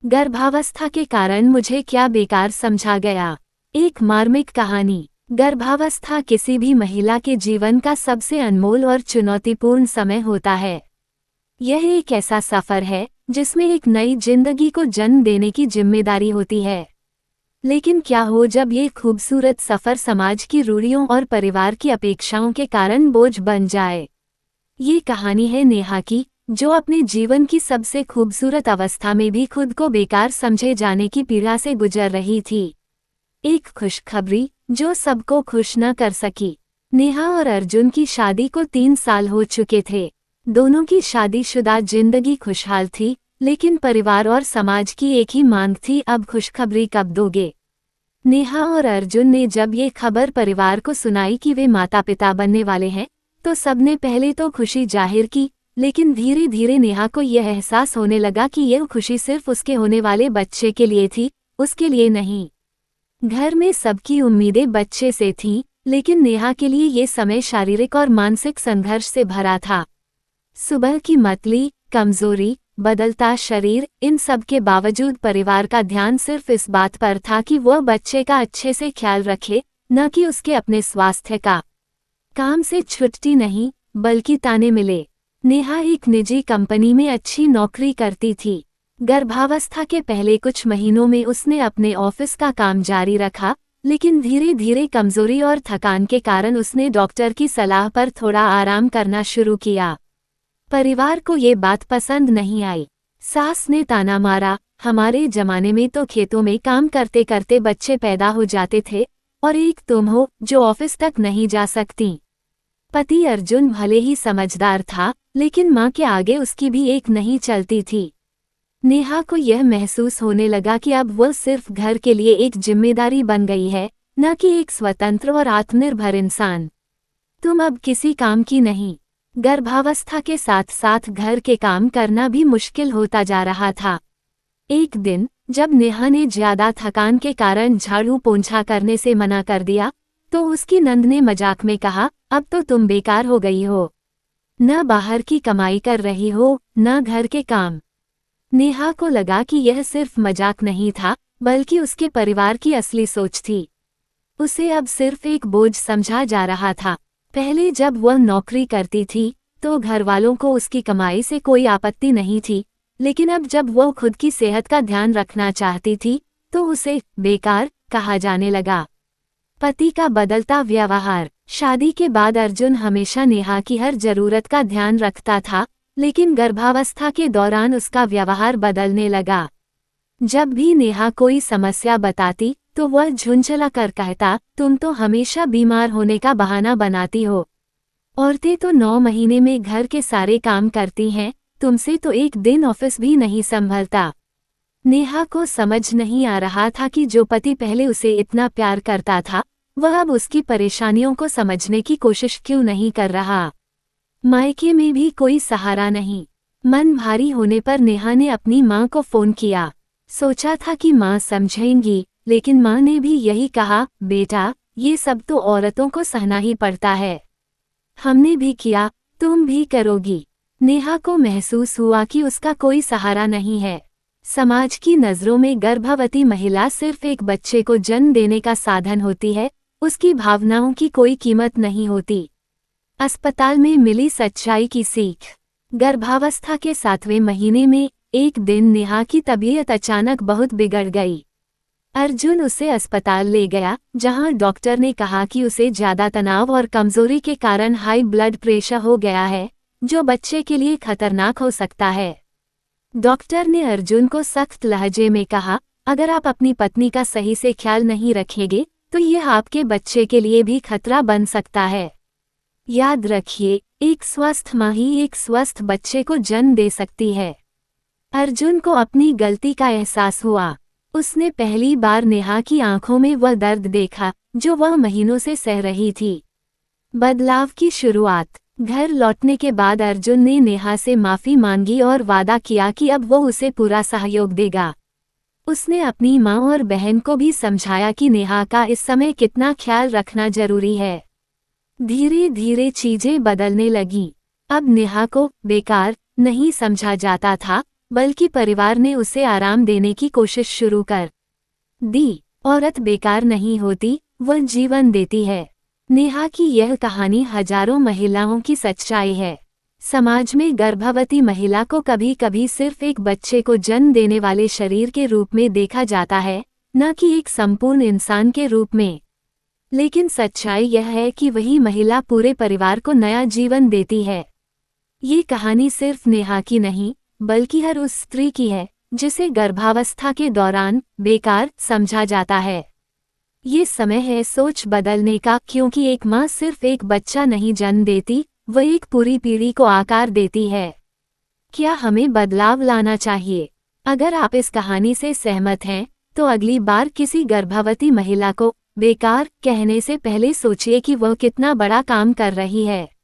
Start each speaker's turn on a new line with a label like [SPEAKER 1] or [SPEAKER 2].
[SPEAKER 1] गर्भावस्था के कारण मुझे क्या बेकार समझा गया। एक मार्मिक कहानी। गर्भावस्था किसी भी महिला के जीवन का सबसे अनमोल और चुनौतीपूर्ण समय होता है। यह एक ऐसा सफर है जिसमें एक नई जिंदगी को जन्म देने की जिम्मेदारी होती है। लेकिन क्या हो जब ये खूबसूरत सफर समाज की रूढ़ियों और परिवार की अपेक्षाओं के कारण बोझ बन जाए। ये कहानी है नेहा की, जो अपने जीवन की सबसे खूबसूरत अवस्था में भी खुद को बेकार समझे जाने की पीड़ा से गुजर रही थी। एक खुशखबरी जो सबको खुश न कर सकी। नेहा और अर्जुन की शादी को 3 साल हो चुके थे। दोनों की शादीशुदा जिंदगी खुशहाल थी, लेकिन परिवार और समाज की एक ही मांग थी, अब खुशखबरी कब दोगे। नेहा और अर्जुन ने जब ये खबर परिवार को सुनाई कि वे माता पिता बनने वाले हैं, तो सबने पहले तो खुशी जाहिर की, लेकिन धीरे धीरे नेहा को यह एहसास होने लगा कि यह खुशी सिर्फ उसके होने वाले बच्चे के लिए थी, उसके लिए नहीं। घर में सबकी उम्मीदें बच्चे से थीं, लेकिन नेहा के लिए ये समय शारीरिक और मानसिक संघर्ष से भरा था। सुबह की मतली, कमजोरी, बदलता शरीर, इन सब के बावजूद परिवार का ध्यान सिर्फ इस बात पर था कि वह बच्चे का अच्छे से ख्याल रखे, न कि उसके अपने स्वास्थ्य का। काम से छुट्टी नहीं, बल्कि ताने मिले। नेहा एक निजी कंपनी में अच्छी नौकरी करती थी। गर्भावस्था के पहले कुछ महीनों में उसने अपने ऑफिस का काम जारी रखा, लेकिन धीरे धीरे कमजोरी और थकान के कारण उसने डॉक्टर की सलाह पर थोड़ा आराम करना शुरू किया। परिवार को ये बात पसंद नहीं आई। सास ने ताना मारा, हमारे जमाने में तो खेतों में काम करते करते बच्चे पैदा हो जाते थे, और एक तुम हो जो ऑफिस तक नहीं जा सकती। पति अर्जुन भले ही समझदार था, लेकिन मां के आगे उसकी भी एक नहीं चलती थी। नेहा को यह महसूस होने लगा कि अब वह सिर्फ घर के लिए एक जिम्मेदारी बन गई है, न कि एक स्वतंत्र और आत्मनिर्भर इंसान। तुम अब किसी काम की नहीं। गर्भावस्था के साथ साथ घर के काम करना भी मुश्किल होता जा रहा था। एक दिन जब नेहा ने ज्यादा थकान के कारण झाड़ू पोंछा करने से मना कर दिया, तो उसकी नंद ने मजाक में कहा, अब तो तुम बेकार हो गई हो। न बाहर की कमाई कर रही हो, न घर के काम। नेहा को लगा कि यह सिर्फ मजाक नहीं था, बल्कि उसके परिवार की असली सोच थी। उसे अब सिर्फ एक बोझ समझा जा रहा था। पहले जब वह नौकरी करती थी, तो घरवालों को उसकी कमाई से कोई आपत्ति नहीं थी, लेकिन अब जब वह खुद की सेहत का ध्यान रखना चाहती थी, तो उसे बेकार कहा जाने लगा। पति का बदलता व्यवहार। शादी के बाद अर्जुन हमेशा नेहा की हर जरूरत का ध्यान रखता था, लेकिन गर्भावस्था के दौरान उसका व्यवहार बदलने लगा। जब भी नेहा कोई समस्या बताती, तो वह झुंझला कर कहता, तुम तो हमेशा बीमार होने का बहाना बनाती हो। औरतें तो 9 महीने में घर के सारे काम करती हैं, तुमसे तो एक दिन ऑफिस भी नहीं संभलता। नेहा को समझ नहीं आ रहा था कि जो पति पहले उसे इतना प्यार करता था, वह अब उसकी परेशानियों को समझने की कोशिश क्यों नहीं कर रहा। मायके में भी कोई सहारा नहीं। मन भारी होने पर नेहा ने अपनी माँ को फोन किया। सोचा था कि माँ समझेंगी, लेकिन माँ ने भी यही कहा, बेटा ये सब तो औरतों को सहना ही पड़ता है। हमने भी किया, तुम भी करोगी। नेहा को महसूस हुआ कि उसका कोई सहारा नहीं है। समाज की नज़रों में गर्भवती महिला सिर्फ एक बच्चे को जन्म देने का साधन होती है, उसकी भावनाओं की कोई कीमत नहीं होती। अस्पताल में मिली सच्चाई की सीख। गर्भावस्था के 7वें महीने में एक दिन नेहा की तबीयत अचानक बहुत बिगड़ गई। अर्जुन उसे अस्पताल ले गया, जहां डॉक्टर ने कहा कि उसे ज्यादा तनाव और कमजोरी के कारण हाई ब्लड प्रेशर हो गया है, जो बच्चे के लिए खतरनाक हो सकता है। डॉक्टर ने अर्जुन को सख्त लहजे में कहा, अगर आप अपनी पत्नी का सही से ख्याल नहीं रखेंगे, तो यह आपके बच्चे के लिए भी खतरा बन सकता है। याद रखिए, एक स्वस्थ माँ ही एक स्वस्थ बच्चे को जन्म दे सकती है। अर्जुन को अपनी गलती का एहसास हुआ। उसने पहली बार नेहा की आंखों में वह दर्द देखा, जो वह महीनों से सह रही थी। बदलाव की शुरुआत। घर लौटने के बाद अर्जुन ने नेहा से माफी मांगी और वादा किया कि अब वो उसे पूरा सहयोग देगा। उसने अपनी माँ और बहन को भी समझाया कि नेहा का इस समय कितना ख्याल रखना जरूरी है। धीरे धीरे चीजें बदलने लगीं। अब नेहा को बेकार नहीं समझा जाता था, बल्कि परिवार ने उसे आराम देने की कोशिश शुरू कर दी। औरत बेकार नहीं होती, वह जीवन देती है। नेहा की यह कहानी हजारों महिलाओं की सच्चाई है। समाज में गर्भवती महिला को कभी कभी सिर्फ एक बच्चे को जन्म देने वाले शरीर के रूप में देखा जाता है, न कि एक संपूर्ण इंसान के रूप में। लेकिन सच्चाई यह है कि वही महिला पूरे परिवार को नया जीवन देती है। ये कहानी सिर्फ नेहा की नहीं, बल्कि हर उस स्त्री की है जिसे गर्भावस्था के दौरान बेकार समझा जाता है। ये समय है सोच बदलने का, क्योंकि एक माँ सिर्फ एक बच्चा नहीं जन्म देती, वह एक पूरी पीढ़ी को आकार देती है। क्या हमें बदलाव लाना चाहिए? अगर आप इस कहानी से सहमत हैं, तो अगली बार किसी गर्भवती महिला को बेकार कहने से पहले सोचिए कि वह कितना बड़ा काम कर रही है।